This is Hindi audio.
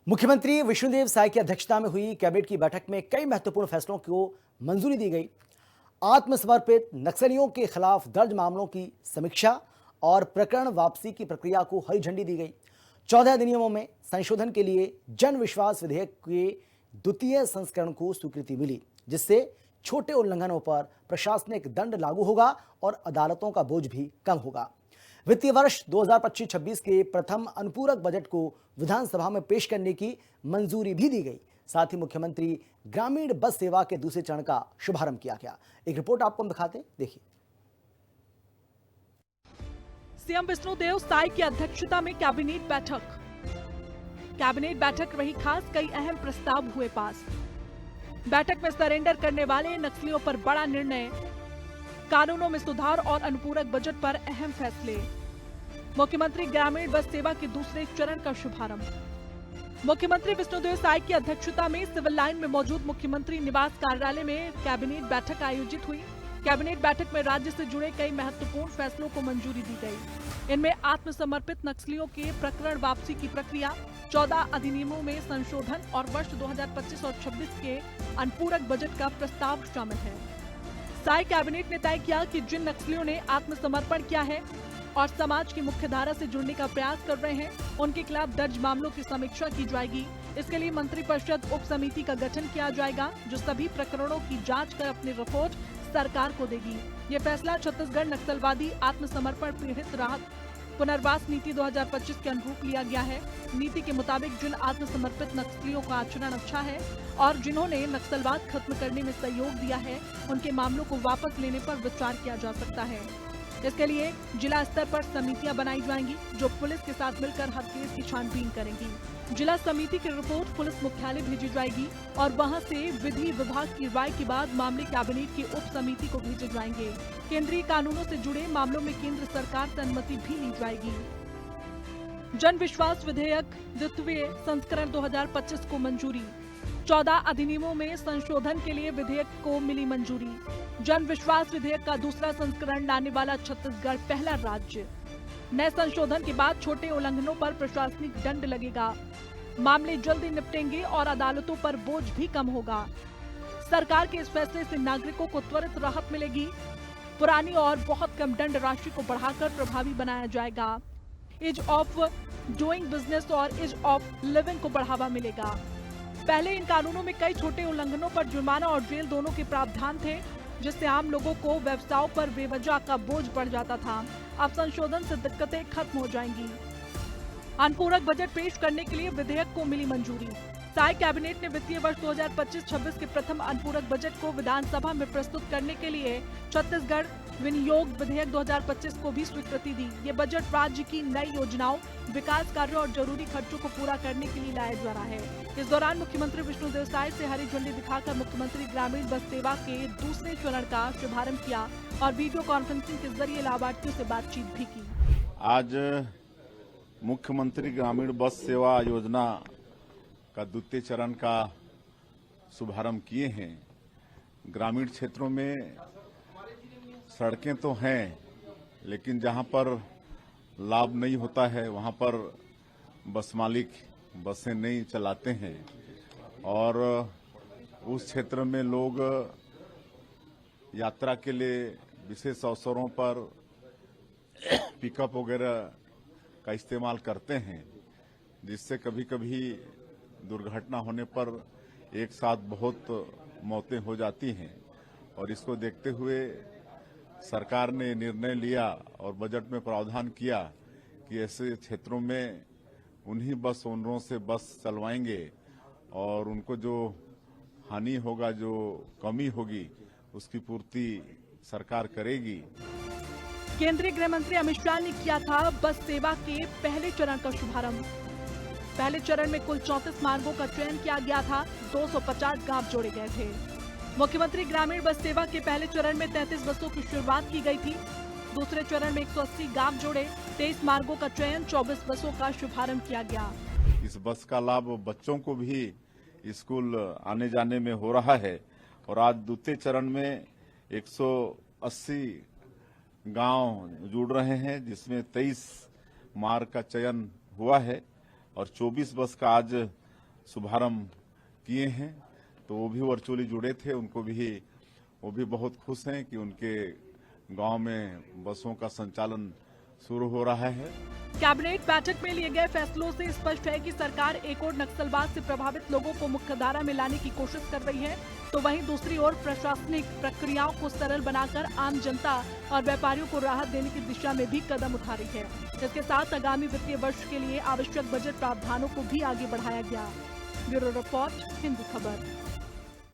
मुख्यमंत्री विष्णुदेव साय की अध्यक्षता में हुई कैबिनेट की बैठक में कई महत्वपूर्ण फैसलों को मंजूरी दी गई। आत्मसमर्पित नक्सलियों के खिलाफ दर्ज मामलों की समीक्षा और प्रकरण वापसी की प्रक्रिया को हरी झंडी दी गई। 14 अधिनियमों में संशोधन के लिए जन विश्वास विधेयक के द्वितीय संस्करण को स्वीकृति मिली, जिससे छोटे उल्लंघनों पर प्रशासनिक दंड लागू होगा और अदालतों का बोझ भी कम होगा। वित्तीय वर्ष 2025-26 के प्रथम अनुपूरक बजट को विधानसभा में पेश करने की मंजूरी भी दी गई। साथ ही मुख्यमंत्री ग्रामीण बस सेवा के दूसरे चरण का शुभारंभ किया गया। एक रिपोर्ट आपको हम दिखाते हैं, देखिए। सीएम विष्णुदेव साय की अध्यक्षता में कैबिनेट बैठक रही खास, कई अहम प्रस्ताव हुए पास। बैठक में सरेंडर करने वाले नक्सलियों पर बड़ा निर्णय, कानूनों में सुधार और अनुपूरक बजट पर अहम फैसले। मुख्यमंत्री ग्रामीण बस सेवा के दूसरे चरण का शुभारंभ। मुख्यमंत्री विष्णुदेव साय की अध्यक्षता में सिविल लाइन में मौजूद मुख्यमंत्री निवास कार्यालय में कैबिनेट बैठक आयोजित हुई। कैबिनेट बैठक में राज्य से जुड़े कई महत्वपूर्ण फैसलों को मंजूरी दी गई। इनमें आत्मसमर्पित नक्सलियों के प्रकरण वापसी की प्रक्रिया, 14 अधिनियमों में संशोधन और वर्ष 2025 और 26 के अनुपूरक बजट का प्रस्ताव शामिल है। साय कैबिनेट ने तय किया कि जिन नक्सलियों ने आत्मसमर्पण किया है और समाज की मुख्य धारा से जुड़ने का प्रयास कर रहे हैं, उनके खिलाफ दर्ज मामलों की समीक्षा की जाएगी। इसके लिए मंत्रिपरिषद उप समिति का गठन किया जाएगा, जो सभी प्रकरणों की जांच कर अपनी रिपोर्ट सरकार को देगी। ये फैसला छत्तीसगढ़ नक्सलवादी आत्मसमर्पण पीड़ित राहत पुनर्वास नीति 2025 के अनुरूप लिया गया है। नीति के मुताबिक जिन आत्मसमर्पित नक्सलियों का आचरण अच्छा है और जिन्होंने नक्सलवाद खत्म करने में सहयोग दिया है, उनके मामलों को वापस लेने पर विचार किया जा सकता है। इसके लिए जिला स्तर पर समितियां बनाई जाएंगी, जो पुलिस के साथ मिलकर हर केस की छानबीन करेंगी। जिला समिति की रिपोर्ट पुलिस मुख्यालय भेजी जाएगी और वहां से विधि विभाग की राय के बाद मामले कैबिनेट की उप समिति को भेजे जाएंगे। केंद्रीय कानूनों से जुड़े मामलों में केंद्र सरकार से अनुमति भी ली जाएगी। जन विश्वास विधेयक द्वितीय संस्करण 2025 को मंजूरी। 14 अधिनियमों में संशोधन के लिए विधेयक को मिली मंजूरी। जन विश्वास विधेयक का दूसरा संस्करण लाने वाला छत्तीसगढ़ पहला राज्य। नए संशोधन के बाद छोटे उल्लंघनों पर प्रशासनिक दंड लगेगा। मामले जल्दी निपटेंगे और अदालतों पर बोझ भी कम होगा। सरकार के इस फैसले से नागरिकों को त्वरित राहत मिलेगी। पुरानी और बहुत कम दंड राशि को बढ़ाकर प्रभावी बनाया जाएगा। ईज ऑफ डूइंग बिजनेस और ईज ऑफ लिविंग को बढ़ावा मिलेगा। पहले इन कानूनों में कई छोटे उल्लंघनों पर जुर्माना और जेल दोनों के प्रावधान थे, जिससे आम लोगों को व्यवसायों पर बेवजह का बोझ बढ़ जाता था। अब संशोधन से दिक्कतें खत्म हो जाएंगी। अनुपूरक बजट पेश करने के लिए विधेयक को मिली मंजूरी। साय कैबिनेट ने वित्तीय वर्ष 2025-26 के प्रथम अनुपूरक बजट को विधानसभा में प्रस्तुत करने के लिए छत्तीसगढ़ विनियोग विधेयक 2025 को भी स्वीकृति दी। ये बजट राज्य की नई योजनाओं, विकास कार्यों और जरूरी खर्चों को पूरा करने के लिए लाया जा रहा है। इस दौरान मुख्यमंत्री विष्णुदेव साय से हरी झंडी दिखाकर मुख्यमंत्री ग्रामीण बस सेवा के दूसरे चरण का शुभारंभ किया और वीडियो कॉन्फ्रेंसिंग के जरिए लाभार्थियों से बातचीत भी की। आज मुख्यमंत्री ग्रामीण बस सेवा योजना का द्वितीय चरण का शुभारंभ किए हैं। ग्रामीण क्षेत्रों में सड़कें तो हैं, लेकिन जहां पर लाभ नहीं होता है वहां पर बस मालिक बसें नहीं चलाते हैं और उस क्षेत्र में लोग यात्रा के लिए विशेष अवसरों पर पिकअप वगैरह का इस्तेमाल करते हैं, जिससे कभी कभी दुर्घटना होने पर एक साथ बहुत मौतें हो जाती हैं। और इसको देखते हुए सरकार ने निर्णय लिया और बजट में प्रावधान किया कि ऐसे क्षेत्रों में उन्हीं बस ओनरों से बस चलवाएंगे और उनको जो हानि होगा, जो कमी होगी, उसकी पूर्ति सरकार करेगी। केंद्रीय गृह मंत्री अमित शाह ने किया था बस सेवा के पहले चरण का शुभारंभ। पहले चरण में कुल 34 मार्गों का चयन किया गया था। 250 गांव जोड़े गए थे। मुख्यमंत्री ग्रामीण बस सेवा के पहले चरण में 33 बसों की शुरुआत की गई थी। दूसरे चरण में 180 गांव जोड़े, 23 मार्गों का चयन, 24 बसों का शुभारंभ किया गया। इस बस का लाभ बच्चों को भी स्कूल आने जाने में हो रहा है और आज द्वितीय चरण में 180 गांव जुड़ रहे हैं, जिसमें 23 मार्ग का चयन हुआ है और 24 बस का आज शुभारंभ किए हैं, तो वो भी वर्चुअली जुड़े थे। वो भी बहुत खुश हैं कि उनके गांव में बसों का संचालन शुरू हो रहा है। कैबिनेट बैठक में लिए गए फैसलों से स्पष्ट है कि सरकार एक ओर नक्सलवाद से प्रभावित लोगों को मुख्यधारा में लाने की कोशिश कर रही है, तो वहीं दूसरी ओर प्रशासनिक प्रक्रियाओं को सरल बनाकर आम जनता और व्यापारियों को राहत देने की दिशा में भी कदम उठा रही है। इसके साथ आगामी वित्तीय वर्ष के लिए आवश्यक बजट प्रावधानों को भी आगे बढ़ाया गया। ब्यूरो रिपोर्ट, हिंदू खबर।